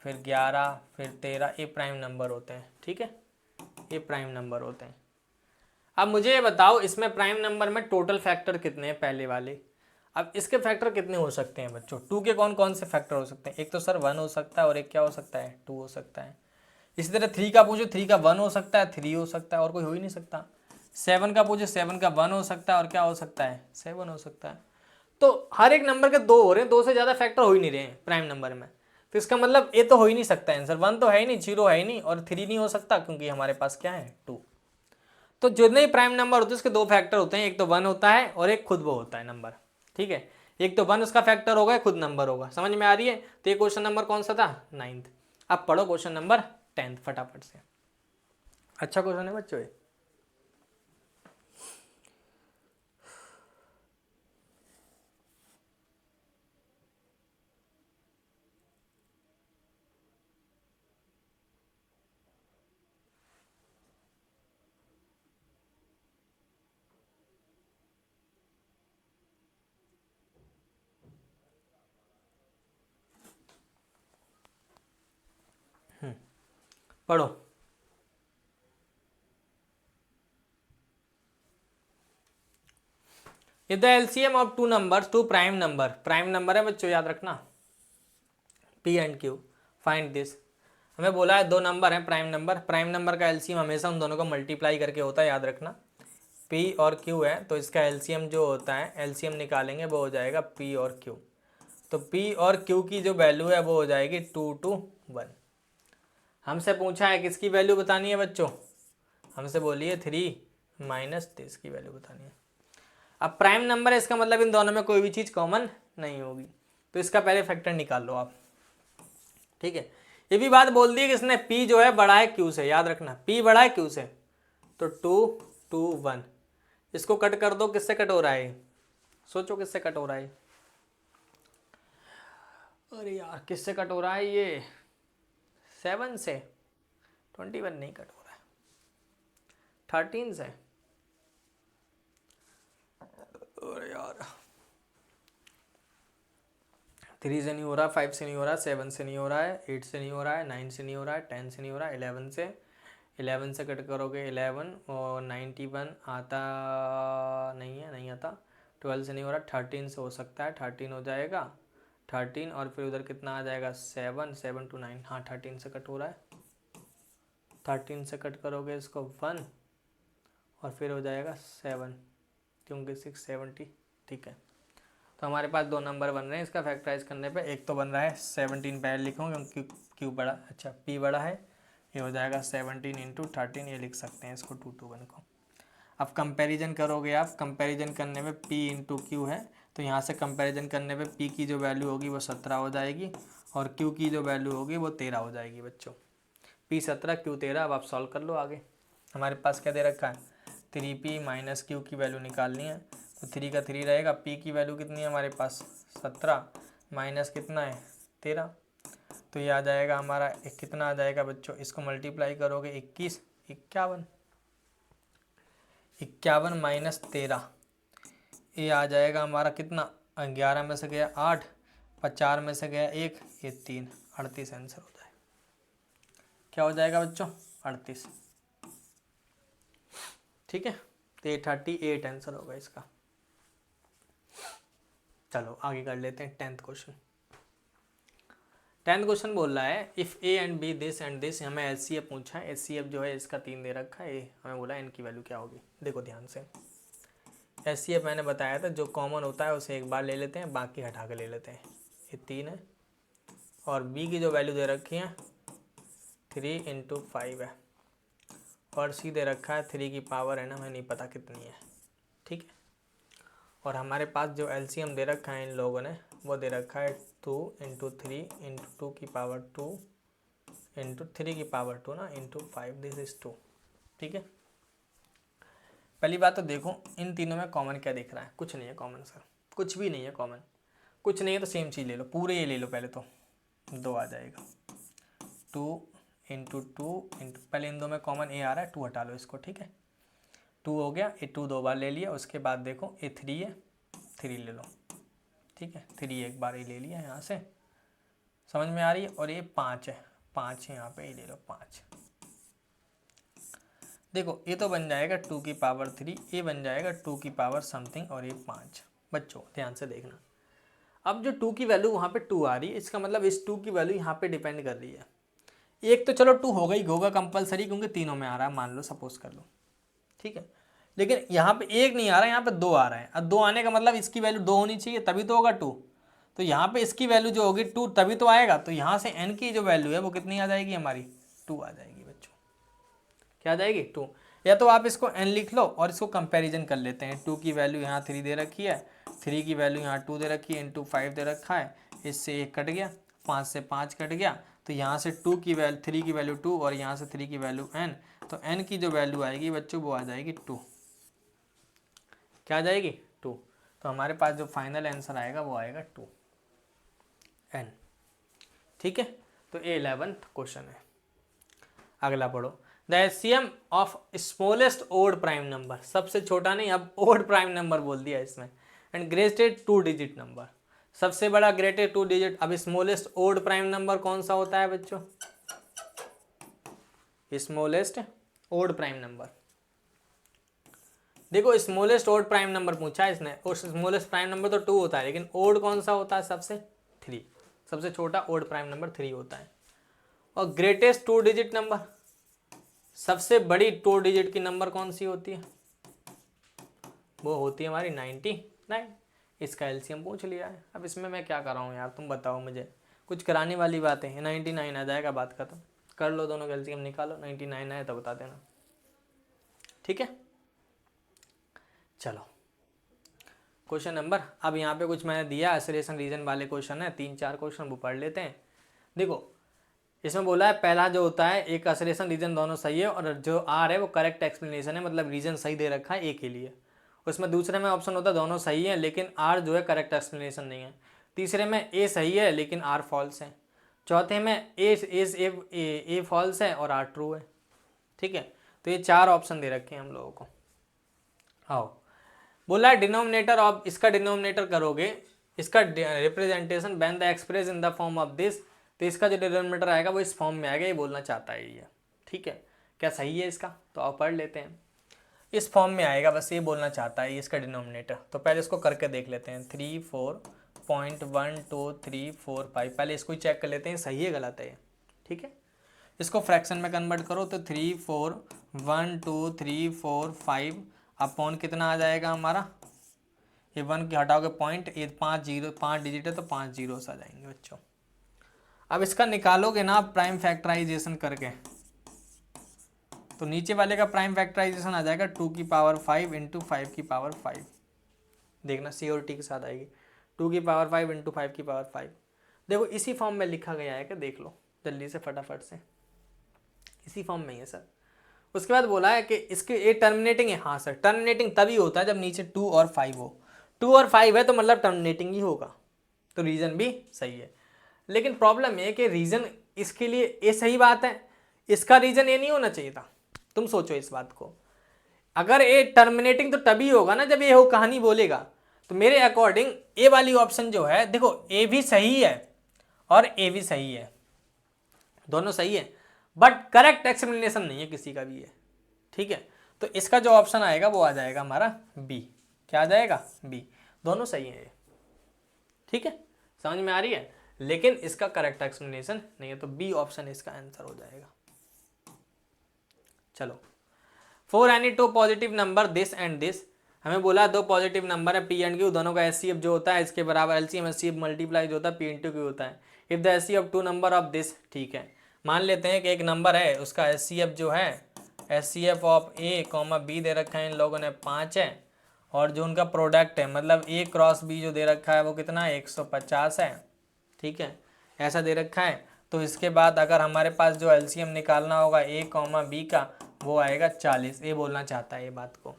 फिर 11, फिर 13, ये प्राइम नंबर होते हैं। ठीक है, ये प्राइम नंबर होते हैं। अब मुझे ये बताओ इसमें प्राइम नंबर में टोटल फैक्टर कितने हैं पहले वाले। अब इसके फैक्टर कितने हो सकते हैं बच्चों, 2 के कौन कौन से फैक्टर हो सकते हैं। एक तो सर 1 हो सकता है और एक क्या हो सकता है, 2 हो सकता है। इसी तरह 3 का पूछो, 3 का 1 हो सकता है, 3 हो सकता है और कोई हो ही नहीं सकता। 7 का पूछो, 7 का 1 हो सकता है और क्या हो सकता है, 7 हो सकता है। तो हर एक नंबर के 2 हो रहे हैं, 2 से ज़्यादा फैक्टर हो ही नहीं रहे हैं प्राइम नंबर में। तो इसका मतलब ये तो हो ही नहीं सकता आंसर, 1 तो है ही नहीं, 0 है ही नहीं और 3 नहीं हो सकता, क्योंकि हमारे पास क्या है, 2। तो जितने ही प्राइम नंबर होते हैं उसके 2 फैक्टर होते हैं, एक तो 1 होता है और एक खुद वो होता है नंबर। ठीक है, एक तो 1 उसका फैक्टर होगा, खुद नंबर होगा। समझ में आ रही है। तो ये क्वेश्चन नंबर कौन सा था, 9th। अब पढ़ो क्वेश्चन नंबर 10 फटाफट से। अच्छा क्वेश्चन है बच्चों ये। पढ़ो। If the LCM of 2 numbers, 2 prime number, prime number है बच्चों याद रखना, P and Q, find this. हमें बोला है 2 नंबर हैं प्राइम नंबर, प्राइम नंबर का एलसीएम हमेशा उन दोनों को मल्टीप्लाई करके होता है, याद रखना। पी और क्यू है तो इसका एलसीएम जो होता है, एलसीएम निकालेंगे वो हो जाएगा पी और क्यू। तो पी और क्यू की जो वैल्यू है वो हो जाएगी 2 to 1। हमसे पूछा है किसकी वैल्यू बतानी है बच्चों, हमसे बोलिए 3 माइनस दिस की वैल्यू बतानी है। अब प्राइम नंबर है, इसका मतलब इन दोनों में कोई भी चीज़ कॉमन नहीं होगी, तो इसका पहले फैक्टर निकाल लो आप। ठीक है, ये भी बात बोल दी कि इसने P जो है बड़ा है Q से, याद रखना P बड़ा है Q से। तो 2 2 1, इसको कट कर दो, किससे कट हो रहा है, सोचो किससे कट हो रहा है। अरे यार किससे कट हो रहा है ये, 7 से। 21 नहीं कट हो रहा है, 13 से। अरे यार 3 से नहीं हो रहा, 5 से नहीं हो रहा, 7 से नहीं हो रहा है, 8 से नहीं हो रहा है, 9 से नहीं हो रहा है, 10 से नहीं हो रहा है, 11 से। 11 से कट करोगे 11 और 91 आता नहीं है, नहीं आता। 12 से नहीं हो रहा, 13 से हो सकता है, 13 हो जाएगा, 13 और फिर उधर कितना आ जाएगा 7, 7 to 9, हाँ 13 से कट हो रहा है। 13 से कट करोगे इसको 1 और फिर हो जाएगा 7, क्योंकि 6 70। ठीक है, तो हमारे पास 2 नंबर बन रहे हैं इसका फैक्टराइज करने पे। एक तो बन रहा है 17 पहले लिखूँ क्योंकि क्यू बड़ा, अच्छा पी बड़ा है, ये हो जाएगा 17 इंटू 13, ये लिख सकते हैं इसको 2 to 1 को। अब कंपैरिजन करोगे आप, कंपैरिजन करने में p इंटू क्यू है, तो यहाँ से कंपैरिजन करने पे p की जो वैल्यू होगी वो 17 हो जाएगी और q की जो वैल्यू होगी वो 13 हो जाएगी बच्चों। p 17 q 13। अब आप सॉल्व कर लो आगे। हमारे पास क्या दे रखा है, 3p माइनस क्यू की वैल्यू निकालनी है, तो 3 का 3 रहेगा। p की वैल्यू कितनी है हमारे पास, 17 माइनस कितना है 13, तो ये आ जाएगा हमारा एक, कितना आ जाएगा बच्चों, इसको मल्टीप्लाई करोगे 21, 51 माइनस 13, ये आ जाएगा हमारा कितना, 11 में से गया 8, 4 में से गया 1, ये 3, 38 आंसर हो जाएगा। क्या हो जाएगा बच्चों, 38। ठीक है, तो ये 38 आंसर होगा इसका। चलो आगे कर लेते हैं 10th क्वेश्चन। 10th क्वेश्चन बोल रहा है if a and b this and this, हमें एचसीएफ पूछा है। एचसीएफ जो है इसका 3 दे रखा है, हमें बोला है इनकी वैल्यू क्या होगी। देखो ध्यान से, एचसीएफ मैंने बताया था जो कॉमन होता है उसे एक बार ले लेते हैं, बाकी हटा के ले लेते हैं। ये 3 है और बी की जो वैल्यू दे रखी है 3 इंटू 5 है और सी दे रखा है 3 की पावर है ना, हमें नहीं पता कितनी है। ठीक है, और हमारे पास जो एलसीएम दे रखा है इन लोगों ने वो दे रखा है 2 इंटू 3 इंटू 2 की पावर 2 इंटू 3 की पावर 2 ना इंटू 5, दिस इज 2। ठीक है, पहली बात तो देखो इन तीनों में कॉमन क्या दिख रहा है, कुछ नहीं है कॉमन सर, कुछ भी नहीं है कॉमन। कुछ नहीं है तो सेम चीज़ ले लो, पूरे ये ले लो पहले तो, 2 आ जाएगा। 2 इंटू पहले इन दो में कॉमन ए आ रहा है, 2 हटा लो इसको, ठीक है। 2 हो गया, ये 2 2 बार ले लिया, उसके बाद देखो ये 3 है, 3 ले लो, ठीक है। 3 एक बार ये ले लिया यहाँ से, समझ में आ रही है। और ये 5 है, 5 है यहाँ पे, ये ले लो 5। देखो ये तो बन जाएगा 2 की पावर 3, ये बन जाएगा 2 की पावर समथिंग, और ये 5। बच्चों ध्यान से देखना, अब जो 2 की वैल्यू वहाँ पे 2 आ रही है, इसका मतलब इस 2 की वैल्यू यहाँ पे डिपेंड कर रही है। एक तो चलो 2 होगा ही होगा कंपलसरी, क्योंकि तीनों में आ रहा है, मान लो सपोज कर लो, ठीक है। लेकिन यहाँ पे 1 नहीं आ रहा है, यहाँ पे 2 आ रहा है। अब 2 आने का मतलब इसकी वैल्यू 2 होनी चाहिए, तभी तो होगा 2। तो यहाँ पे इसकी वैल्यू जो होगी 2 तभी तो आएगा। तो यहाँ से n की जो वैल्यू है वो कितनी आ जाएगी हमारी, 2 आ जाएगी बच्चों। क्या आ जाएगी, 2। या तो आप इसको n लिख लो और इसको कंपैरिजन कर लेते हैं। 2 की वैल्यू यहाँ 3 दे रखी है, 3 की वैल्यू यहाँ 2 दे रखी है, इंटू 5 दे रखा है, इससे 1 कट गया, 5 से 5 कट गया। तो यहाँ से 2 की वैल्यू 3 की वैल्यू 2 और यहाँ से 3 की वैल्यू n, तो n की जो वैल्यू आएगी बच्चों वो आ जाएगी 2। क्या आ जाएगी, 2। तो हमारे पास जो फाइनल आंसर आएगा वो आएगा 2 n, ठीक है। तो ये 11th क्वेश्चन है। अगला पढ़ो, the HCM of smallest odd prime number, सबसे छोटा नहीं, अब ओड प्राइम नंबर बोल दिया इसमें, एंड ग्रेटेस्ट 2 डिजिट नंबर, सबसे बड़ा ग्रेटेस्ट 2 डिजिट। अब स्मॉलेस्ट ओड प्राइम नंबर कौन सा होता है बच्चों, स्मॉलेस्ट ओड प्राइम नंबर। देखो स्मॉलेस्ट ओड प्राइम नंबर पूछा है इसने, और स्मॉलेस्ट प्राइम नंबर तो 2 होता है, लेकिन ओड कौन सा होता है सबसे, 3, सबसे छोटा ओड प्राइम नंबर 3 होता है। और ग्रेटेस्ट 2 डिजिट नंबर, सबसे बड़ी 2 डिजिट की नंबर कौन सी होती है, वो होती है हमारी 99। इसका एलसीएम पूछ लिया है। अब इसमें मैं क्या कर रहा हूँ यार, तुम बताओ मुझे, कुछ कराने वाली बातें हैं। 99 आ जाएगा, बात खत्म, कर लो, दोनों का एलसीएम निकालो, 99 आए तो बता देना, ठीक है। चलो क्वेश्चन नंबर, अब यहाँ पे कुछ मैंने दिया आइसोलेशन रीजन वाले क्वेश्चन है, 3-4 क्वेश्चन वो पढ़ लेते हैं। देखो इसमें बोला है पहला जो होता है, एक आइसोलेशन रीजन दोनों सही है, और जो आर है वो करेक्ट एक्सप्लेनेशन है, मतलब रीजन सही दे रखा है ए के लिए। उसमें दूसरे में ऑप्शन होता है दोनों सही है लेकिन आर जो है करेक्ट एक्सप्लेनेशन नहीं है। तीसरे में ए सही है लेकिन आर फॉल्स है। चौथे में ए फॉल्स है और आर ट्रू है, ठीक है। तो ये 4 ऑप्शन दे रखे हैं हम लोगों को। आओ, बोला है डिनोमिनेटर ऑफ, इसका डिनोमिनेटर करोगे, इसका representation when the express in the form of this, तो इसका जो डिनोमिनेटर आएगा वो इस फॉर्म में आएगा, ये बोलना चाहता है ये, ठीक है। क्या सही है इसका, तो आप पढ़ लेते हैं, इस फॉर्म में आएगा, बस ये बोलना चाहता है इसका डिनोमिनेटर। तो पहले इसको करके देख लेते हैं, 3.4.12345, पहले इसको ही चेक कर लेते हैं सही है गलत है, ठीक है। इसको फ्रैक्शन में कन्वर्ट करो तो 3.4.12345 अपॉन कितना आ जाएगा हमारा, ये 1 की हटाओगे पॉइंट, ये 5 डिजिट है तो 5 जीरोस आ जाएंगे बच्चों। अब इसका निकालोगे ना प्राइम फैक्टराइजेशन करके, तो नीचे वाले का प्राइम फैक्टराइजेशन आ जाएगा 2 की पावर 5 इंटू 5 की पावर 5, देखना सियोरिटी के साथ आएगी, 2 की पावर 5 इंटू 5 की पावर 5। देखो इसी फॉर्म में लिखा गया है, कि देख लो जल्दी से फटाफट से, इसी फॉर्म में ही है सर। उसके बाद बोला है कि इसके ये टर्मिनेटिंग है, हाँ सर टर्मिनेटिंग तभी होता है जब नीचे 2 और 5 हो, 2 और 5 है तो मतलब टर्मिनेटिंग ही होगा, तो रीज़न भी सही है। लेकिन प्रॉब्लम ये है कि रीज़न इसके लिए ये सही बात है, इसका रीज़न ये नहीं होना चाहिए था। तुम सोचो इस बात को, अगर ये टर्मिनेटिंग तो तभी होगा ना जब ये हो कहानी बोलेगा। तो मेरे अकॉर्डिंग ए वाली ऑप्शन जो है, देखो ए भी सही है और ए भी सही है, दोनों सही है, बट करेक्ट एक्सप्लेनेशन नहीं है किसी का भी है, ठीक है। तो इसका जो ऑप्शन आएगा वो आ जाएगा हमारा बी। क्या आ जाएगा, बी, दोनों सही है ये, ठीक है, समझ में आ रही है। लेकिन इसका करेक्ट एक्सप्लेनेशन नहीं है, तो बी ऑप्शन इसका आंसर हो जाएगा। चलो, for any 2 positive number this and this, हमें बोला 2 पॉजिटिव नंबर है पी एंड क्यू, दोनों का एचसीएफ जो होता है इसके बराबर, एलसीएम एचसीएफ मल्टीप्लाई जो होता है पी इंटू क्यू होता है। If the HCF 2 number of this, ठीक है, मान लेते हैं कि एक नंबर है उसका एचसीएफ जो है, HCF of a comma b दे रखा है इन लोगों ने 5 है, और जो उनका प्रोडक्ट है मतलब ए क्रॉस बी जो दे रखा है वो कितना है 150 है, ठीक है, ऐसा दे रखा है। तो इसके बाद अगर हमारे पास जो एलसीएम निकालना होगा ए कॉमा बी का, वो आएगा 40, ये बोलना चाहता है ये बात को।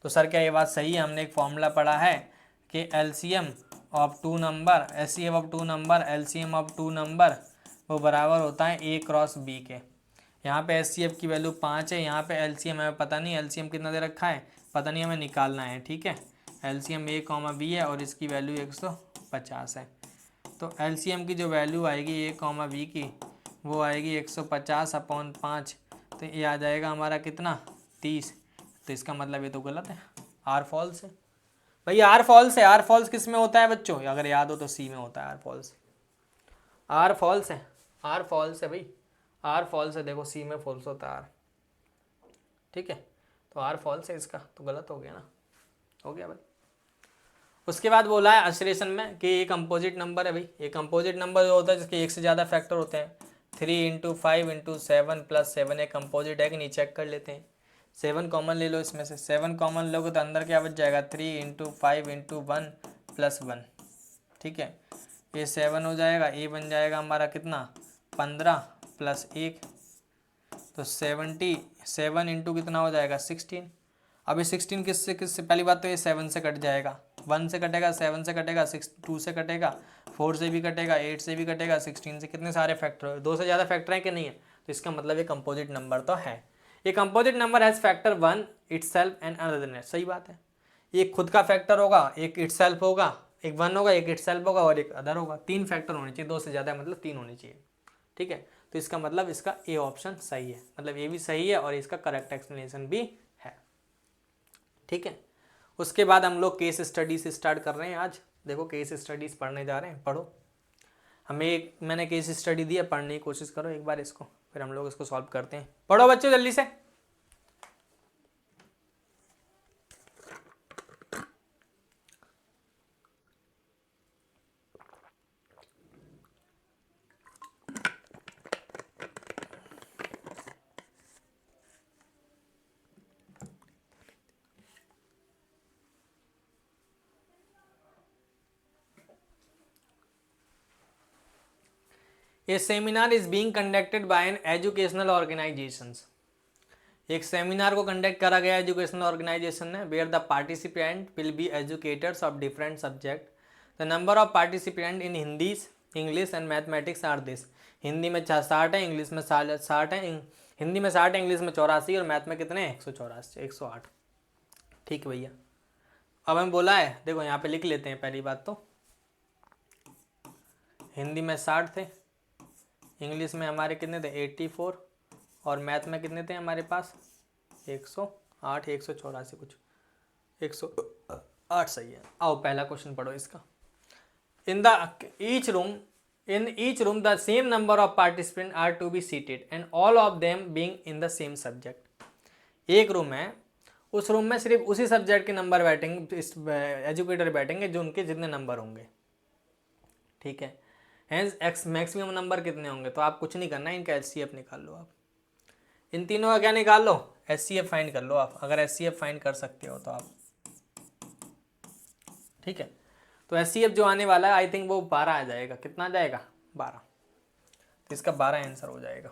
तो सर क्या ये बात सही है, हमने एक फॉर्मूला पढ़ा है कि LCM of 2 number, HCF of 2 number, LCM of 2 number वो बराबर होता है ए क्रॉस बी के। यहाँ पे HCF की वैल्यू 5 है, यहाँ पे LCM हमें पता नहीं LCM कितना दे रखा है, पता नहीं, हमें निकालना है। ठीक है, LCM A, B है और इसकी वैल्यू 150 है। तो LCM की जो वैल्यू आएगी A, B की, वो आएगी 150/5। तो ये आ जाएगा हमारा कितना, 30। तो इसका मतलब ये तो गलत है, आर फॉल्स है भैया, आर फॉल्स है। आर फॉल्स किस में होता है बच्चों, अगर याद हो तो सी में होता है आर फॉल्स। आर फॉल्स है, आर फॉल्स है भाई, आर फॉल्स है। देखो सी में फॉल्स होता है आर। ठीक है, तो आर फॉल्स है इसका, तो गलत हो गया ना, हो गया भाई। उसके बाद बोला है असरेशन में कि ये कंपोजिट नंबर है भाई। ये कंपोजिट नंबर जो होता है जिसके एक से ज़्यादा फैक्टर होते हैं। 3 × 5 × 7 + 7 एक कंपोजिट है कि नहीं, चेक कर लेते हैं। 7 कॉमन ले लो, इसमें से 7 कॉमन लोगे तो अंदर क्या बच जाएगा, 3 × 5 × 1 + 1। ठीक है, ये 7 हो जाएगा, ये बन जाएगा हमारा कितना, 15 + 1, तो 77 इंटू कितना हो जाएगा, 16। अब ये 16 किससे किससे, पहली बात तो ये 7 से कट जाएगा, 1 से कटेगा, 7 से कटेगा, 2 से कटेगा, 4 से भी कटेगा, 8 से भी कटेगा, 16 से। कितने सारे फैक्टर, 2 से ज़्यादा फैक्टर है कि नहीं है, तो इसका मतलब ये कंपोजिट नंबर तो है। ये composite number has factor 1 itself and another than it. सही बात है, एक खुद का फैक्टर होगा, एक इटसेल्फ होगा, एक 1 होगा, एक इटसेल्फ होगा और एक अदर होगा। 3 फैक्टर होने चाहिए, 2 से ज़्यादा मतलब 3 होने चाहिए। ठीक है, तो इसका मतलब इसका ए ऑप्शन सही है, मतलब ये भी सही है और इसका करेक्ट एक्सप्लेनेशन भी है। ठीक है, उसके बाद हम लोग केस स्टडी से स्टार्ट कर रहे हैं आज। देखो केस स्टडीज पढ़ने जा रहे हैं, पढ़ो। मैंने केस स्टडी दिया, पढ़ने की कोशिश करो एक बार इसको, फिर हम लोग इसको सॉल्व करते हैं। पढ़ो बच्चों जल्दी से। A seminar is being conducted by an educational organizations. एक सेमिनार को कंडक्ट करा गया एजुकेशनल ऑर्गेनाइजेशन ने, where the participant will be educators of different subject. The number of participant in Hindi, English and mathematics are this. Hindi में 60 है, English में 60 है, हिंदी में 60 है, इंग्लिश में 84 और मैथ में कितने 108। ठीक भैया, अब हमें बोला है, देखो यहाँ पे लिख लेते हैं। पहली बात तो हिंदी में 60 थे, इंग्लिश में हमारे कितने थे 84 और मैथ में कितने थे हमारे पास 108, 184 कुछ 108 सही है। आओ पहला क्वेश्चन पढ़ो इसका। In each room the same number of participant are to be seated and all of them being in the same subject. एक रूम है, उस रूम में सिर्फ उसी सब्जेक्ट के नंबर बैठेंगे, एजुकेटर बैठेंगे जो उनके जितने नंबर होंगे। ठीक है, हेंस एक्स मैक्सिमम नंबर कितने होंगे, तो आप कुछ नहीं करना है, इनका HCF निकाल लो। आप इन तीनों का क्या निकाल लो, HCF फाइंड कर लो आप, अगर HCF फाइंड कर सकते हो तो आप। ठीक है, तो HCF जो आने वाला है आई थिंक वो 12 आ जाएगा। कितना आ जाएगा 12, तो इसका 12 आंसर हो जाएगा।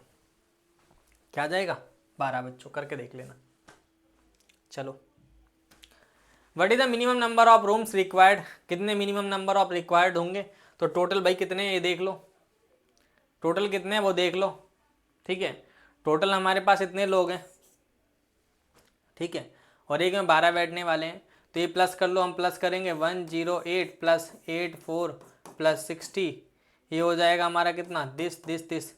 क्या आ जाएगा 12, बच्चों करके देख लेना। चलो, what is the minimum number of rooms required, कितने मिनिमम नंबर ऑफ रिक्वायर्ड होंगे, तो टोटल भाई कितने हैं ये देख लो, टोटल कितने हैं वो देख लो। ठीक है, टोटल हमारे पास इतने लोग हैं। ठीक है, और एक में 12 बैठने वाले हैं, तो ये प्लस कर लो, हम प्लस करेंगे 108 + 84 + 60, ये हो जाएगा हमारा कितना दिस,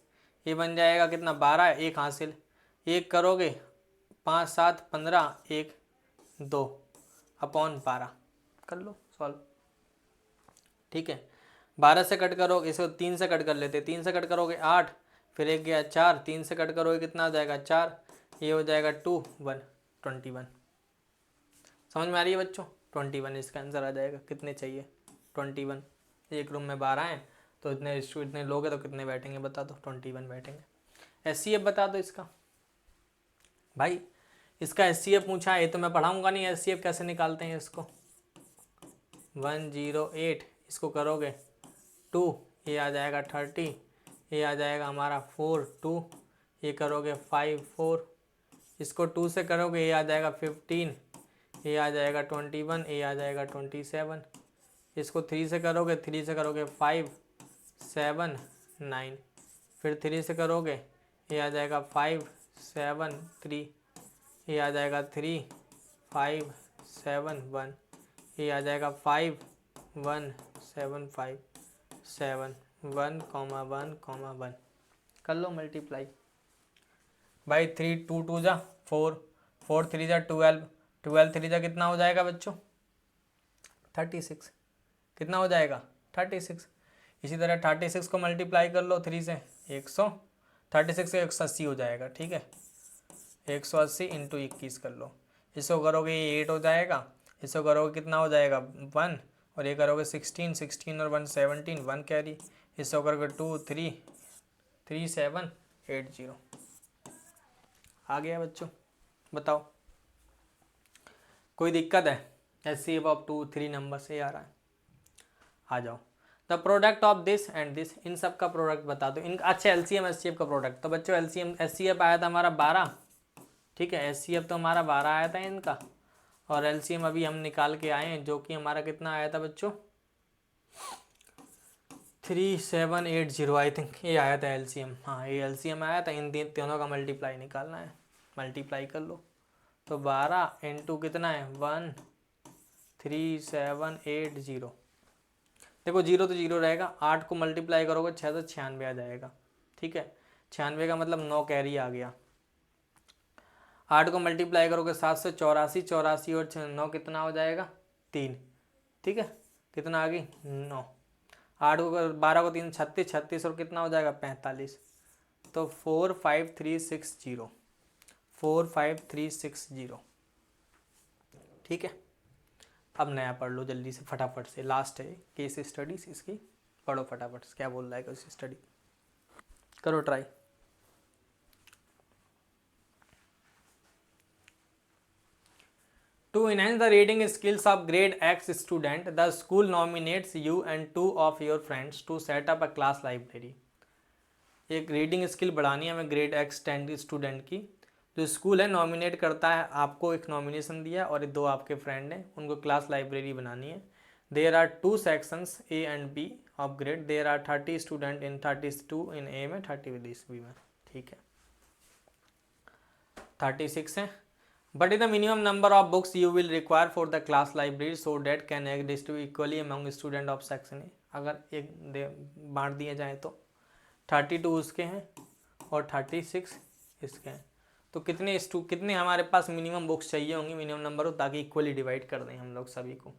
ये बन जाएगा कितना 12, एक हासिल, एक करोगे 5 7 15, 1 2 अपॉन 12 कर लो सॉल्व। ठीक है, 12 से कट करोगे, इसको 3 से कट कर लेते, 3 से कट करोगे 8, फिर एक गया 4, 3 से कट करोगे कितना आ जाएगा 4, ये हो जाएगा 2 1 21। समझ में आ रही है बच्चों, 21 इसका आंसर आ जाएगा। कितने चाहिए 21, एक रूम में 12 हैं तो इतने लोग हैं तो कितने बैठेंगे बता दो, 21 बैठेंगे। HCF बता दो इसका भाई, इसका HCF पूछा है, ये तो मैं पढ़ाऊँगा नहीं, HCF कैसे निकालते हैं इसको। 108 इसको करोगे 2, ये आ जाएगा 30, ये आ जाएगा हमारा 4 2, ये करोगे 5 4, इसको 2 से करोगे ये आ जाएगा 15, ये आ जाएगा 21, ये आ जाएगा 27, इसको 3 से करोगे 5 7 9, फिर 3 से करोगे ये आ जाएगा 5 7 3, ये आ जाएगा 3 5 7 1, ये आ जाएगा 5 1 7 5 7 1 1 1। कर लो मल्टीप्लाई भाई। 3 2 2 जा 4, 4 3 जा 12, 12 3 जा कितना हो जाएगा बच्चों 36। कितना हो जाएगा 36। इसी तरह 36 को मल्टीप्लाई कर लो 3 से 100, 36 से 180 हो जाएगा। ठीक है 180 इंटू 21 कर लो। इसको करोगे ये 8 हो जाएगा, इसको करोगे कितना हो जाएगा 1, और ये करोगे 16, 16 और 1 17, 1 कैरी। इसको करोगे 2 3 3 7 8 0। आ गया बच्चों, बताओ कोई दिक्कत है? HCF ऑफ 2 3 नंबर से आ रहा है। आ जाओ। The product of this and this, इन सब का प्रोडक्ट बता दो। इन अच्छा LCM HCF का प्रोडक्ट, तो बच्चों LCM HCF आया था हमारा 12। ठीक है HCF तो हमारा 12 आया था इनका, और LCM अभी हम निकाल के आए हैं जो कि हमारा कितना आया था बच्चों 3780 आई थिंक ये आया था LCM। हाँ ये LCM आया था। इन तीनों का मल्टीप्लाई निकालना है, मल्टीप्लाई कर लो। तो 12 इंटू कितना है 13780। देखो 0 तो 0 रहेगा, 8 को मल्टीप्लाई करोगे 6 से 96 आ जाएगा। ठीक है 96 का मतलब 9 कैरी आ गया। 8 को मल्टीप्लाई करोगे 7 से 84, 84 और 9 कितना हो जाएगा 3। ठीक है कितना आ गई 9। 8 को 12 को 3 36, 36 और कितना हो जाएगा 45। तो 45360, 45360। ठीक है अब नया पढ़ लो जल्दी से फटाफट से, लास्ट है केस स्टडीज इसकी, पढ़ो फटाफट से क्या बोल रहा है केस स्टडी, करो try. To enhance the reading skills of grade X student, the school nominates you and 2 of your friends to set up a class library. एक रीडिंग स्किल बढ़ानी है हमें ग्रेड X 10 स्टूडेंट की। जो school है nominate करता है, आपको एक नॉमिनेशन दिया और 2 आपके फ्रेंड हैं, उनको क्लास लाइब्रेरी बनानी है। There are 2 sections A and B of grade. There are 30 student in 32 in A में, 30 B में। ठीक है 36 है। But is the minimum number of books you will require for the class library so that can distribute equally among student of section A? अगर एक बांट दिए जाए तो 32 उसके हैं और 36 इसके हैं, तो कितने हमारे पास मिनिमम बुक्स चाहिए होंगी, मिनिमम नंबर हो, ताकि इक्वली डिवाइड कर दें हम लोग सभी को।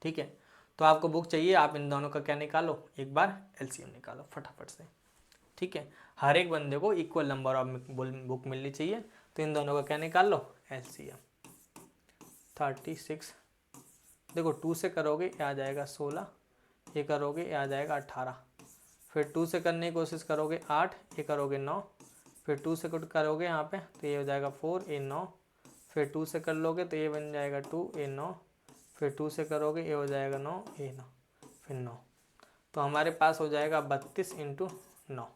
ठीक है तो आपको बुक चाहिए, आप इन दोनों का क्या निकालो, एक बार LCM निकालो फटाफट से। ठीक है हर एक बंदे को इक्वल नंबर ऑफ बुक मिलनी चाहिए, तो इन दोनों का क्या निकाल लो LCM। 36 देखो 2 से करोगे ये आ जाएगा 16, ये करोगे ये आ जाएगा 18, फिर 2 से करने की कोशिश करोगे 8, ये करोगे 9, फिर 2 से करोगे यहाँ पे तो ये हो जाएगा 4, ये 9, फिर 2 से कर लोगे तो ये बन जाएगा 2, ये 9, फिर 2 से करोगे ये हो जाएगा 9, ये 9, फिर 9। तो हमारे पास हो जाएगा 32 इंटू 9।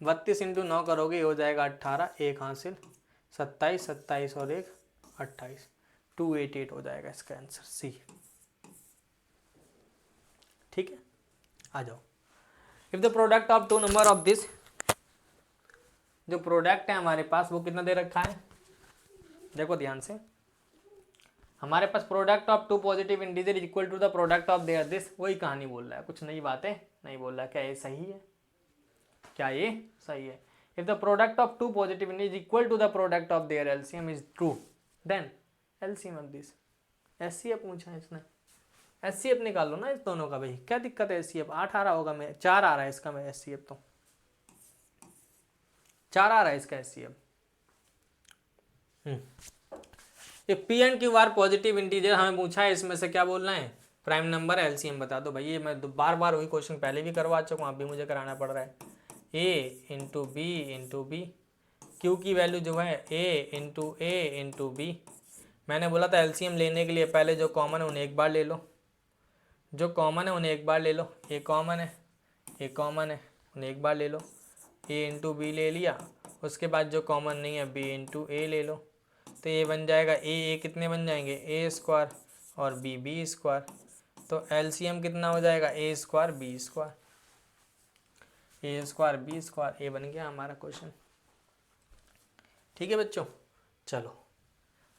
32 इंटू 9 करोगे ये हो जाएगा 18, एक हासिल 27, 27 और 1 28, 288 हो जाएगा इसका आंसर C। ठीक है आ जाओ। If the product of 2 number of this, जो प्रोडक्ट है हमारे पास वो कितना दे रखा है, देखो ध्यान से। हमारे पास product of 2 positive integer equal to the product of their this, वही कहानी बोल रहा है, कुछ नई बातें नहीं बोल रहा है। क्या ये सही है? क्या ये सही है? If the product of 2 positive integer equal to the product of their LCM is true, then LCM of this. HCF पूछा है इसने, HCF निकाल लो ना इस दोनों का भाई, क्या दिक्कत है? HCF 8 आ रहा होगा, मैं 4 आ रहा है इसका, मैं HCF तो 4 आ रहा है इसका HCF। ये P and Q are positive integer हमें पूछा है, इसमें से क्या बोलना है प्राइम नंबर LCM बता दो भाई। ये मैं बार बार वही क्वेश्चन पहले भी करवा चुका हूँ, अब भी मुझे कराना पड़ रहा है। A into B into B, Q की वैल्यू जो है A into A into B। मैंने बोला था LCM लेने के लिए पहले जो कॉमन है उन्हें एक बार ले लो, जो कॉमन है उन्हें एक बार ले लो। A कॉमन है, A कॉमन है, उन्हें एक बार ले लो। A इंटू B ले लिया, उसके बाद जो कॉमन नहीं है B इंटू A ले लो, तो ये बन जाएगा A कितने बन जाएंगे A स्क्वायर और B B स्क्वायर। तो LCM कितना हो जाएगा A square B square. A square B square, A बन गया हमारा क्वेश्चन। ठीक है बच्चों, चलो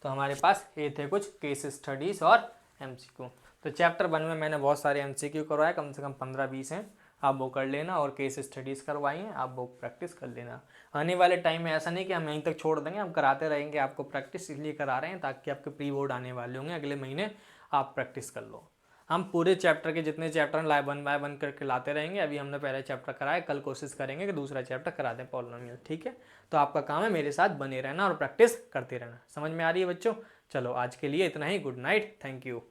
तो हमारे पास ये थे कुछ केस स्टडीज और एमसीक्यू। तो चैप्टर 1 में मैंने बहुत सारे एमसीक्यू करवाए, कम से कम 15-20 हैं, आप वो कर लेना, और केस स्टडीज़ करवाई हैं, आप वो प्रैक्टिस कर लेना। आने वाले टाइम में ऐसा नहीं कि हम यहीं तक छोड़ देंगे, हम कराते रहेंगे आपको प्रैक्टिस, इसलिए करा रहे हैं ताकि आपके प्री बोर्ड आने वाले होंगे अगले महीने, आप प्रैक्टिस कर लो। हम पूरे चैप्टर के जितने चैप्टर हैं 1 बाय 1 करके लाते रहेंगे। अभी हमने पहला चैप्टर कराया, कल कोशिश करेंगे कि दूसरा चैप्टर करा दें पॉलिनोमियल। ठीक है, तो आपका काम है मेरे साथ बने रहना और प्रैक्टिस करते रहना। समझ में आ रही है बच्चों? चलो आज के लिए इतना ही, गुड नाइट, थैंक यू।